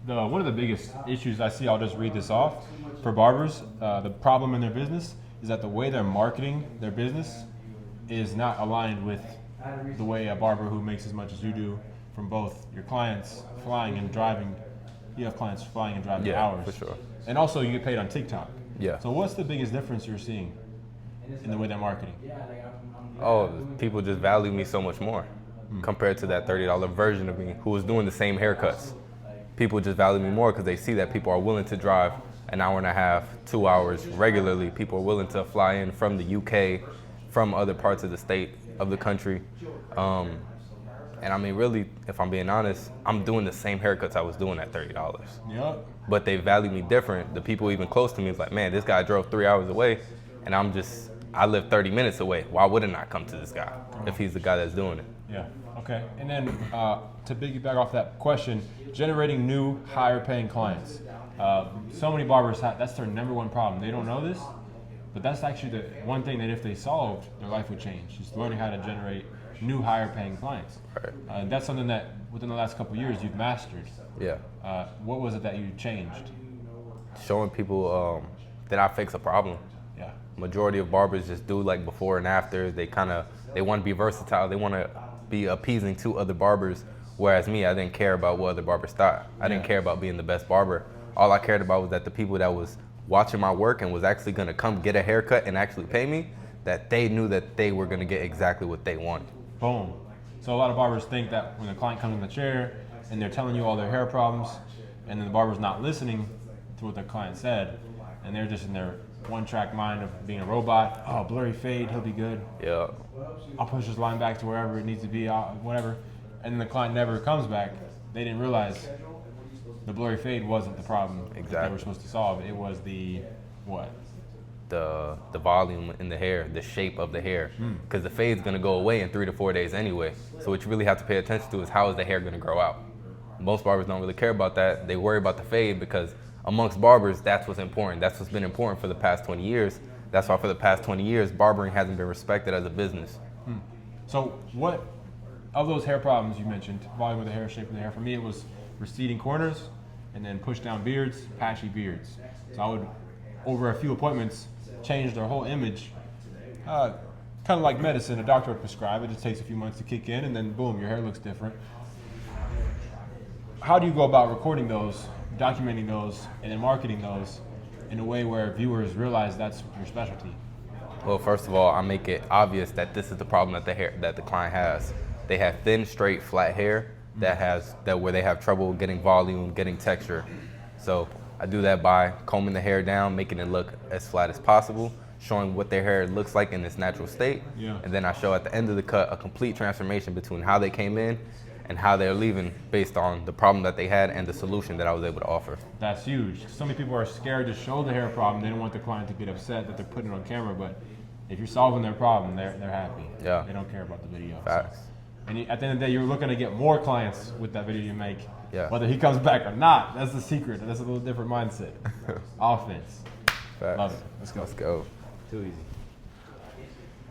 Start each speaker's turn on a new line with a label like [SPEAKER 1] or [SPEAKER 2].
[SPEAKER 1] One of the biggest issues I see, I'll just read this off, for barbers, the problem in their business is that the way they're marketing their business is not aligned with the way a barber who makes as much as you do from both your clients flying and driving. You have clients flying and driving hours.
[SPEAKER 2] For sure.
[SPEAKER 1] And also you get paid on TikTok.
[SPEAKER 2] Yeah.
[SPEAKER 1] So what's the biggest difference you're seeing in the way they're marketing?
[SPEAKER 2] Oh, people just value me so much more compared to that $30 version of me who was doing the same haircuts. People just value me more because they see that people are willing to drive an hour and a half, 2 hours regularly. People are willing to fly in from the UK, from other parts of the state, of the country. And I mean, really, if I'm being honest, I'm doing the same haircuts I was doing at $30.
[SPEAKER 1] Yep.
[SPEAKER 2] But they value me different. The people even close to me is like, man, this guy drove 3 hours away, and I live 30 minutes away. Why wouldn't I come to this guy if he's the guy that's doing it?
[SPEAKER 1] Yeah. Okay. And then to piggyback off that question, generating new, higher-paying clients. So many barbers that's their number one problem. They don't know this, but that's actually the one thing that if they solved, their life would change. Just learning how to generate new, higher-paying clients.
[SPEAKER 2] Right.
[SPEAKER 1] That's something that within the last couple of years you've mastered.
[SPEAKER 2] Yeah.
[SPEAKER 1] What was it that you changed?
[SPEAKER 2] Showing people that I fix a problem.
[SPEAKER 1] Yeah.
[SPEAKER 2] Majority of barbers just do like before and after. They want to be versatile. They want to be appeasing to other barbers. Whereas me, I didn't care about what other barbers thought. I didn't care about being the best barber. All I cared about was that the people that was watching my work and was actually going to come get a haircut and actually pay me, that they knew that they were going to get exactly what they wanted.
[SPEAKER 1] Boom. So a lot of barbers think that when the client comes in the chair and they're telling you all their hair problems, and then the barber's not listening to what the client said, and they're just in their one-track mind of being a robot. Oh, blurry fade, he'll be good.
[SPEAKER 2] Yeah.
[SPEAKER 1] I'll push his line back to wherever it needs to be, whatever. And then the client never comes back. They didn't realize the blurry fade wasn't the problem that they were supposed to solve. It was the what?
[SPEAKER 2] The volume in the hair, the shape of the hair. Because the fade's going to go away in 3 to 4 days anyway. So what you really have to pay attention to is how is the hair going to grow out. Most barbers don't really care about that. They worry about the fade because amongst barbers, that's what's important. That's what's been important for the past 20 years. That's why for the past 20 years, barbering hasn't been respected as a business.
[SPEAKER 1] So what, of those hair problems you mentioned, volume of the hair, shape of the hair, for me it was receding corners and then push down beards, patchy beards. So I would, over a few appointments, change their whole image. Kind of like medicine, a doctor would prescribe it. It takes a few months to kick in and then boom, your hair looks different. How do you go about recording those, documenting those, and then marketing those in a way where viewers realize that's your specialty?
[SPEAKER 2] Well, first of all, I make it obvious that this is the problem that the client has. They have thin, straight, flat hair where they have trouble getting volume, getting texture. So I do that by combing the hair down, making it look as flat as possible, showing what their hair looks like in its natural state.
[SPEAKER 1] Yeah.
[SPEAKER 2] And then I show at the end of the cut a complete transformation between how they came in and how they're leaving based on the problem that they had and the solution that I was able to offer.
[SPEAKER 1] That's huge. So many people are scared to show the hair problem. They don't want the client to get upset that they're putting it on camera, but if you're solving their problem, they're happy.
[SPEAKER 2] Yeah.
[SPEAKER 1] They don't care about the video.
[SPEAKER 2] Facts.
[SPEAKER 1] So. And at the end of the day, you're looking to get more clients with that video you make.
[SPEAKER 2] Yeah.
[SPEAKER 1] Whether he comes back or not, that's the secret. That's a little different mindset. Offense.
[SPEAKER 2] Facts.
[SPEAKER 1] Love it. Let's go.
[SPEAKER 2] Let's go.
[SPEAKER 1] Too easy.